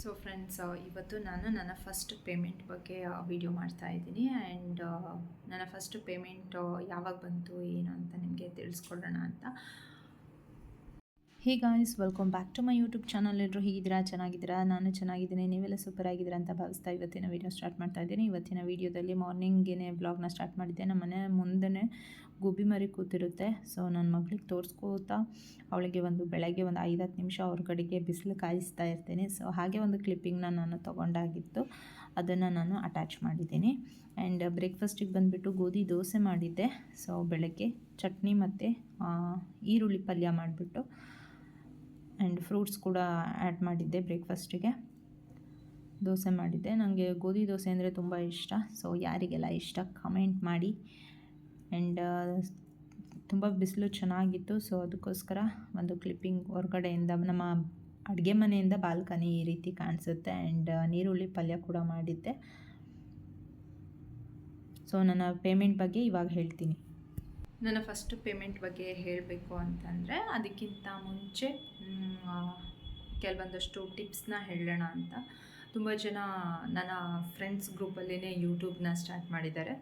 So friends, ಇವತ್ತು ನಾನು ನನ್ನ ಫಸ್ಟ್ ಪೇಮೆಂಟ್ ಬಗ್ಗೆ ವಿಡಿಯೋ ಮಾಡ್ತಾ ಇದ್ದೀನಿ. ಆ್ಯಂಡ್ ನನ್ನ ಫಸ್ಟ್ ಪೇಮೆಂಟ್ ಯಾವಾಗ ಬಂತು ಏನು ಅಂತ ನಿಮಗೆ ತಿಳಿಸ್ಕೊಡೋಣ ಅಂತ. Hey guys, welcome back to my YouTube channel. ಎಲ್ಲರೂ ಹೀಗಿದ್ದೀರಾ? ಚೆನ್ನಾಗಿದ್ದೀರಾ? ನಾನು ಚೆನ್ನಾಗಿದ್ದೀನಿ. ನೀವೆಲ್ಲ ಸೂಪರ್ ಆಗಿದ್ದೀರಾ ಅಂತ ಭಾವಿಸ್ತಾ ಇವತ್ತಿನ ವೀಡಿಯೋ ಸ್ಟಾರ್ಟ್ ಮಾಡ್ತಾ ಇದ್ದೀನಿ. ಇವತ್ತಿನ ವೀಡಿಯೋದಲ್ಲಿ ಮಾರ್ನಿಂಗೇ ಬ್ಲಾಗ್ನ ಸ್ಟಾರ್ಟ್ ಮಾಡಿದ್ದೆ. ನಮ್ಮ ಮನೆ ಮುಂದೆ ಗೋಬಿ ಮರಿ ಕೂತಿರುತ್ತೆ. ಸೊ ನನ್ನ ಮಗಳಿಗೆ ತೋರಿಸ್ಕೋತಾ ಅವಳಿಗೆ ಬೆಳಗ್ಗೆ 5-10 ನಿಮಿಷ ಹೊರಗಡೆಗೆ ಬಿಸಿಲು ಕಾಯಿಸ್ತಾ ಇರ್ತೀನಿ. ಸೊ ಹಾಗೆ ಒಂದು ಕ್ಲಿಪ್ಪಿಂಗ್ನ ನಾನು ತೊಗೊಂಡಾಗಿತ್ತು, ಅದನ್ನು ನಾನು ಅಟ್ಯಾಚ್ ಮಾಡಿದ್ದೀನಿ. ಆ್ಯಂಡ್ ಬ್ರೇಕ್ಫಾಸ್ಟಿಗೆ ಬಂದುಬಿಟ್ಟು ಗೋಧಿ ದೋಸೆ ಮಾಡಿದ್ದೆ. ಸೊ ಬೆಳಗ್ಗೆ ಚಟ್ನಿ ಮತ್ತು ಈರುಳ್ಳಿ ಪಲ್ಯ ಮಾಡಿಬಿಟ್ಟು ಆ್ಯಂಡ್ ಫ್ರೂಟ್ಸ್ ಕೂಡ ಆ್ಯಡ್ ಮಾಡಿದ್ದೆ. ಬ್ರೇಕ್ಫಾಸ್ಟಿಗೆ ದೋಸೆ ಮಾಡಿದ್ದೆ. ನನಗೆ ಗೋಧಿ ದೋಸೆ ಅಂದರೆ ತುಂಬ ಇಷ್ಟ. ಸೊ ಯಾರಿಗೆಲ್ಲ ಇಷ್ಟ ಕಮೆಂಟ್ ಮಾಡಿ. ಆ್ಯಂಡ್ ತುಂಬ ಬಿಸಿಲು ಚೆನ್ನಾಗಿತ್ತು. ಸೊ ಅದಕ್ಕೋಸ್ಕರ ಒಂದು ಕ್ಲಿಪ್ಪಿಂಗ್ ಹೊರಗಡೆಯಿಂದ ನಮ್ಮ ಅಡುಗೆ ಮನೆಯಿಂದ ಬಾಲ್ಕನಿ ಈ ರೀತಿ ಕಾಣಿಸುತ್ತೆ. ಆ್ಯಂಡ್ ನೀರುಳ್ಳಿ ಪಲ್ಯ ಕೂಡ ಮಾಡಿದ್ದೆ. ಸೊ ನನ್ನ ಪೇಮೆಂಟ್ ಬಗ್ಗೆ ಇವಾಗ ಹೇಳ್ತೀನಿ. ನನ್ನ ಫಸ್ಟ್ ಪೇಮೆಂಟ್ ಬಗ್ಗೆ ಹೇಳಬೇಕು ಅಂತಂದರೆ, ಅದಕ್ಕಿಂತ ಮುಂಚೆ ಕೆಲವೊಂದಷ್ಟು ಟಿಪ್ಸ್ನ ಹೇಳೋಣ ಅಂತ. ತುಂಬ ಜನ ನನ್ನ ಫ್ರೆಂಡ್ಸ್ ಗ್ರೂಪಲ್ಲೇ ಯೂಟ್ಯೂಬ್ನ ಸ್ಟಾರ್ಟ್ ಮಾಡಿದ್ದಾರೆ.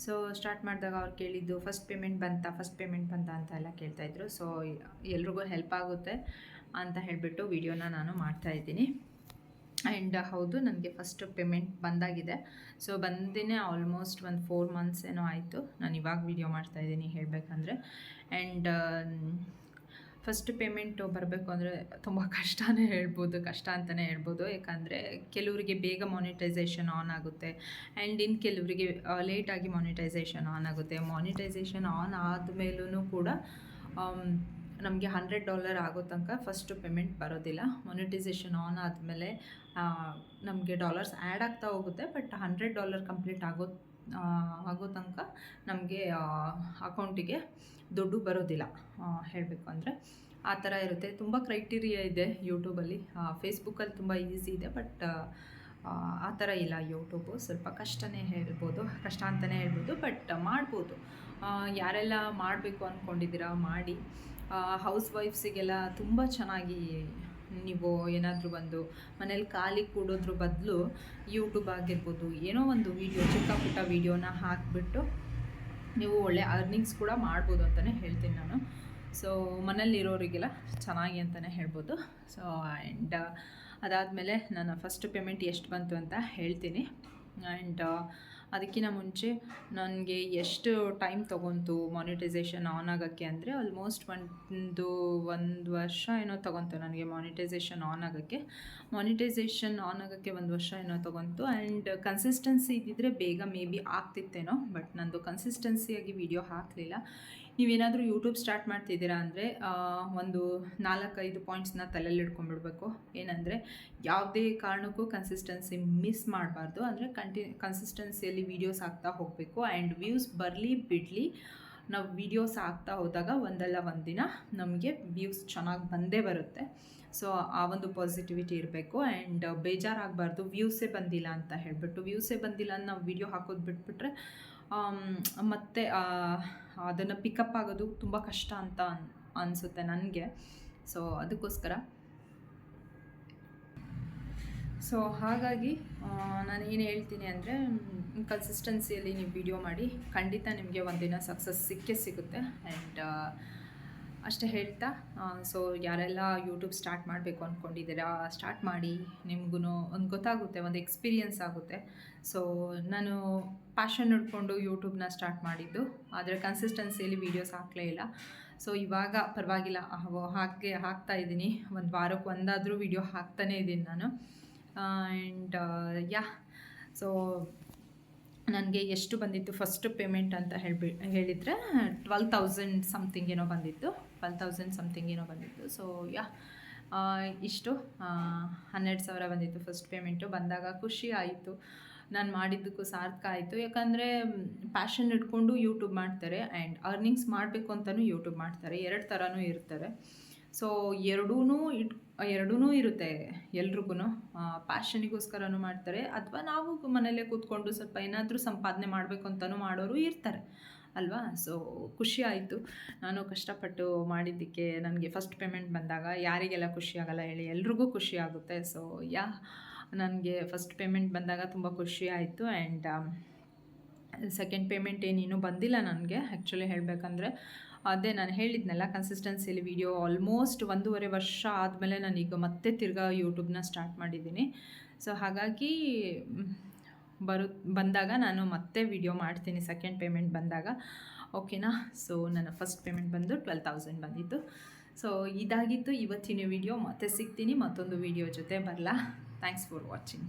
ಸೊ ಸ್ಟಾರ್ಟ್ ಮಾಡಿದಾಗ ಅವ್ರು ಕೇಳಿದ್ದು ಫಸ್ಟ್ ಪೇಮೆಂಟ್ ಬಂತಾ ಅಂತ ಎಲ್ಲ ಕೇಳ್ತಾಯಿದ್ರು. ಸೊ ಎಲ್ರಿಗೂ ಹೆಲ್ಪ್ ಆಗುತ್ತೆ ಅಂತ ಹೇಳಿಬಿಟ್ಟು ವಿಡಿಯೋನ ನಾನು ಮಾಡ್ತಾಯಿದ್ದೀನಿ. ಆ್ಯಂಡ್ ಹೌದು, ನನಗೆ ಫಸ್ಟ್ ಪೇಮೆಂಟ್ ಬಂದಾಗಿದೆ. ಸೊ ಬಂದೇ ಆಲ್ಮೋಸ್ಟ್ ಒಂದು 4 months ಏನೋ ಆಯಿತು. ನಾನು ಇವಾಗ ವಿಡಿಯೋ ಮಾಡ್ತಾಯಿದ್ದೀನಿ ಹೇಳಬೇಕಂದ್ರೆ. ಆ್ಯಂಡ್ ಫಸ್ಟ್ ಪೇಮೆಂಟು ಬರಬೇಕು ಅಂದರೆ ತುಂಬ ಕಷ್ಟ ಅಂತಲೇ ಹೇಳ್ಬೋದು. ಯಾಕಂದರೆ ಕೆಲವರಿಗೆ ಬೇಗ ಮಾನಿಟೈಸೇಷನ್ ಆನ್ ಆಗುತ್ತೆ, ಆ್ಯಂಡ್ ಇನ್ನು ಕೆಲವರಿಗೆ ಲೇಟಾಗಿ ಮಾನಿಟೈಸೇಷನ್ ಆನ್ ಆಗುತ್ತೆ. ಮಾನಿಟೈಸೇಷನ್ ಆನ್ ಆದಮೇಲೂ ಕೂಡ ನಮಗೆ $100 ಆಗೋ ತನಕ ಫಸ್ಟು ಪೇಮೆಂಟ್ ಬರೋದಿಲ್ಲ. ಮಾನಿಟೈಸೇಷನ್ ಆನ್ ಆದಮೇಲೆ ನಮಗೆ ಡಾಲರ್ಸ್ ಆ್ಯಡ್ ಆಗ್ತಾ ಹೋಗುತ್ತೆ. ಬಟ್ $100 ಕಂಪ್ಲೀಟ್ ಆಗೋ ತನಕ ನಮಗೆ ಅಕೌಂಟಿಗೆ ದುಡ್ಡು ಬರೋದಿಲ್ಲ. ಹೇಳಬೇಕು ಅಂದರೆ ಆ ಥರ ಇರುತ್ತೆ. ತುಂಬ ಕ್ರೈಟೀರಿಯಾ ಇದೆ ಯೂಟ್ಯೂಬಲ್ಲಿ. ಫೇಸ್ಬುಕ್ಕಲ್ಲಿ ತುಂಬ ಈಸಿ ಇದೆ, ಬಟ್ ಆ ಥರ ಇಲ್ಲ. ಯೂಟ್ಯೂಬು ಸ್ವಲ್ಪ ಕಷ್ಟ ಅಂತಲೇ ಹೇಳ್ಬೋದು. ಬಟ್ ಮಾಡ್ಬೋದು. ಯಾರೆಲ್ಲ ಮಾಡಬೇಕು ಅಂದ್ಕೊಂಡಿದ್ದೀರಾ ಮಾಡಿ. ಹೌಸ್ ವೈಫ್ಸಿಗೆಲ್ಲ ತುಂಬ ಚೆನ್ನಾಗಿ ನೀವು ಏನಾದರೂ ಒಂದು ಮನೇಲಿ ಖಾಲಿ ಕೂಡೋದ್ರ ಬದಲು ಯೂಟ್ಯೂಬ್ ಆಗಿರ್ಬೋದು, ಏನೋ ಒಂದು ಚಿಕ್ಕ ಪುಟ್ಟ ವೀಡಿಯೋನ ಹಾಕಿಬಿಟ್ಟು ನೀವು ಒಳ್ಳೆ ಅರ್ನಿಂಗ್ಸ್ ಕೂಡ ಮಾಡ್ಬೋದು ಅಂತಲೇ ಹೇಳ್ತೀನಿ ನಾನು. ಸೊ ಮನೇಲಿರೋರಿಗೆಲ್ಲ ಚೆನ್ನಾಗಿ ಅಂತಲೇ ಹೇಳ್ಬೋದು. ಸೊ ಆ್ಯಂಡ್ ಅದಾದಮೇಲೆ ನನ್ನ ಫಸ್ಟ್ ಪೇಮೆಂಟ್ ಎಷ್ಟು ಬಂತು ಅಂತ ಹೇಳ್ತೀನಿ. ಆ್ಯಂಡ್ ಅದಕ್ಕಿಂತ ಮುಂಚೆ ನನಗೆ ಎಷ್ಟು ಟೈಮ್ ತೊಗೊಂತು ಮಾನಿಟೈಸೇಷನ್ ಆನ್ ಆಗೋಕ್ಕೆ ಅಂದರೆ, ಆಲ್ಮೋಸ್ಟ್ ಒಂದು ವರ್ಷ ಏನೋ ತೊಗೊಂತು ನನಗೆ ಮಾನಿಟೈಸೇಷನ್ ಆನ್ ಆಗೋಕ್ಕೆ. ಮಾನಿಟೈಸೇಷನ್ ಆನ್ ಆಗೋಕ್ಕೆ 1 ವರ್ಷ ಏನೋ ತೊಗೊಂತು. ಆ್ಯಂಡ್ ಕನ್ಸಿಸ್ಟೆನ್ಸಿ ಇದ್ದಿದ್ದರೆ ಬೇಗ ಮೇ ಬಿ ಆಗ್ತಿತ್ತೇನೋ. ಬಟ್ ನಂದು ಕನ್ಸಿಸ್ಟೆನ್ಸಿಯಾಗಿ ವಿಡಿಯೋ ಹಾಕಲಿಲ್ಲ. ನೀವೇನಾದರೂ ಯೂಟ್ಯೂಬ್ ಸ್ಟಾರ್ಟ್ ಮಾಡ್ತಿದ್ದೀರಾ ಅಂದರೆ ಒಂದು 4-5 ಪಾಯಿಂಟ್ಸ್ನ ತಲೆಯಲ್ಲಿ ಇಟ್ಕೊಂಡ್ಬಿಡ್ಬೇಕು. ಏನಂದರೆ ಯಾವುದೇ ಕಾರಣಕ್ಕೂ ಕನ್ಸಿಸ್ಟೆನ್ಸಿ ಮಿಸ್ ಮಾಡಬಾರ್ದು. ಅಂದರೆ ಕನ್ಸಿಸ್ಟೆನ್ಸಿಯಲ್ಲಿ ವೀಡಿಯೋಸ್ ಹಾಕ್ತಾ ಹೋಗಬೇಕು. ಆ್ಯಂಡ್ ವ್ಯೂಸ್ ಬರಲಿ ಬಿಡಲಿ, ನಾವು ವೀಡಿಯೋಸ್ ಹಾಕ್ತಾ ಹೋದಾಗ ಒಂದಲ್ಲ ಒಂದಿನ ನಮಗೆ ವ್ಯೂಸ್ ಚೆನ್ನಾಗಿ ಬಂದೇ ಬರುತ್ತೆ. ಸೊ ಆ ಒಂದು ಪಾಸಿಟಿವಿಟಿ ಇರಬೇಕು. ಆ್ಯಂಡ್ ಬೇಜಾರಾಗಬಾರ್ದು ವ್ಯೂಸೇ ಬಂದಿಲ್ಲ ಅಂತ ಹೇಳಿಬಿಟ್ಟು. ವ್ಯೂಸೇ ಬಂದಿಲ್ಲ ಅಂತ ನಾವು ವೀಡಿಯೋ ಹಾಕೋದು ಬಿಟ್ಬಿಟ್ರೆ ಮತ್ತು ಅದನ್ನು ಪಿಕಪ್ ಆಗೋದು ತುಂಬ ಕಷ್ಟ ಅಂತ ಅನಿಸುತ್ತೆ ನನಗೆ. ಸೊ ಅದಕ್ಕೋಸ್ಕರ ಸೊ ಹಾಗಾಗಿ ನಾನು ಏನು ಹೇಳ್ತೀನಿ ಅಂದರೆ, ಕನ್ಸಿಸ್ಟೆನ್ಸಿಯಲ್ಲಿ ನೀವು ವಿಡಿಯೋ ಮಾಡಿ, ಖಂಡಿತ ನಿಮಗೆ ಒಂದಿನ ಸಕ್ಸಸ್ ಸಿಗುತ್ತೆ. ಆ್ಯಂಡ್ ಅಷ್ಟೇ ಹೇಳ್ತಾ, ಸೊ ಯಾರೆಲ್ಲ ಯೂಟ್ಯೂಬ್ ಸ್ಟಾರ್ಟ್ ಮಾಡಬೇಕು ಅಂದ್ಕೊಂಡಿದ್ದೀರಾ ಸ್ಟಾರ್ಟ್ ಮಾಡಿ. ನಿಮಗೂ ಒಂದು ಗೊತ್ತಾಗುತ್ತೆ, ಒಂದು ಎಕ್ಸ್ಪೀರಿಯನ್ಸ್ ಆಗುತ್ತೆ. ಸೊ ನಾನು ಪ್ಯಾಷನ್ ಹಿಡ್ಕೊಂಡು ಯೂಟ್ಯೂಬ್ನ ಸ್ಟಾರ್ಟ್ ಮಾಡಿದ್ದು, ಆದರೆ ಕನ್ಸಿಸ್ಟೆನ್ಸಿಯಲ್ಲಿ ವೀಡಿಯೋಸ್ ಹಾಕಲೇ ಇಲ್ಲ. ಸೊ ಇವಾಗ ಪರವಾಗಿಲ್ಲ, ಹಾಕ್ತಾ ಇದ್ದೀನಿ. ಒಂದು ವಾರಕ್ಕೆ ಒಂದಾದರೂ ವೀಡಿಯೋ ಹಾಕ್ತಾನೇ ಇದ್ದೀನಿ ನಾನು. ಆ್ಯಂಡ್ ಸೊ ನನಗೆ ಎಷ್ಟು ಬಂದಿತ್ತು ಫಸ್ಟ್ ಪೇಮೆಂಟ್ ಅಂತ ಹೇಳಿದರೆ 12,000 ಸಮಥಿಂಗ್ ಏನೋ ಬಂದಿತ್ತು. 12,000 ಸಮಥಿಂಗ್ ಏನೋ ಬಂದಿತ್ತು. ಸೊ ಇಷ್ಟು 12,000 ಬಂದಿತ್ತು ಫಸ್ಟ್ ಪೇಮೆಂಟು. ಬಂದಾಗ ಖುಷಿ ಆಯಿತು. ನಾನು ಮಾಡಿದ್ದಕ್ಕೂ ಸಾರ್ಥಕ ಆಯಿತು. ಯಾಕಂದರೆ ಪ್ಯಾಷನ್ ಇಟ್ಕೊಂಡು ಯೂಟ್ಯೂಬ್ ಮಾಡ್ತಾರೆ, ಆ್ಯಂಡ್ ಅರ್ನಿಂಗ್ಸ್ ಮಾಡಬೇಕು ಅಂತಲೂ ಯೂಟ್ಯೂಬ್ ಮಾಡ್ತಾರೆ. 2 ಥರನೂ ಇರ್ತಾರೆ. ಸೊ ಎರಡೂ ಇರುತ್ತೆ ಎಲ್ರಿಗೂ. ಪ್ಯಾಷನಿಗೋಸ್ಕರನೂ ಮಾಡ್ತಾರೆ, ಅಥವಾ ನಾವು ಮನೇಲೇ ಕೂತ್ಕೊಂಡು ಸ್ವಲ್ಪ ಏನಾದರೂ ಸಂಪಾದನೆ ಮಾಡಬೇಕು ಅಂತಲೂ ಮಾಡೋರು ಇರ್ತಾರೆ ಅಲ್ವಾ. ಸೊ ಖುಷಿ ಆಯಿತು. ನಾನು ಕಷ್ಟಪಟ್ಟು ಮಾಡಿದ್ದಕ್ಕೆ ನನಗೆ ಫಸ್ಟ್ ಪೇಮೆಂಟ್ ಬಂದಾಗ ಯಾರಿಗೆಲ್ಲ ಖುಷಿ ಆಗಲ್ಲ ಹೇಳಿ, ಎಲ್ರಿಗೂ ಖುಷಿ ಆಗುತ್ತೆ. ಸೊ ನನಗೆ ಫಸ್ಟ್ ಪೇಮೆಂಟ್ ಬಂದಾಗ ತುಂಬ ಖುಷಿ ಆಯಿತು. ಆ್ಯಂಡ್ ಸೆಕೆಂಡ್ ಪೇಮೆಂಟ್ ಏನೇನು ಬಂದಿಲ್ಲ ನನಗೆ ಆ್ಯಕ್ಚುಲಿ ಹೇಳಬೇಕಂದ್ರೆ. ಅದೇ ನಾನು ಹೇಳಿದ್ನಲ್ಲ, ಕನ್ಸಿಸ್ಟೆನ್ಸಿಲಿ ವೀಡಿಯೋ ಆಲ್ಮೋಸ್ಟ್ 1.5 ವರ್ಷ ಆದಮೇಲೆ ನಾನೀಗ ಮತ್ತೆ ತಿರ್ಗಾ ಯೂಟ್ಯೂಬ್ನ ಸ್ಟಾರ್ಟ್ ಮಾಡಿದ್ದೀನಿ. ಸೊ ಹಾಗಾಗಿ ಬಂದಾಗ ನಾನು ಮತ್ತೆ ವಿಡಿಯೋ ಮಾಡ್ತೀನಿ ಸೆಕೆಂಡ್ ಪೇಮೆಂಟ್ ಬಂದಾಗ, ಓಕೆನಾ. ಸೊ ನನ್ನ ಫಸ್ಟ್ ಪೇಮೆಂಟ್ ಬಂದು 12,000 ಬಂದಿತ್ತು. ಸೊ ಇದಾಗಿತ್ತು ಇವತ್ತಿನ ವಿಡಿಯೋ. ಮತ್ತೆ ಸಿಗ್ತೀನಿ ಮತ್ತೊಂದು ವಿಡಿಯೋ ಜೊತೆ ಬರಲಾ. Thanks for watching.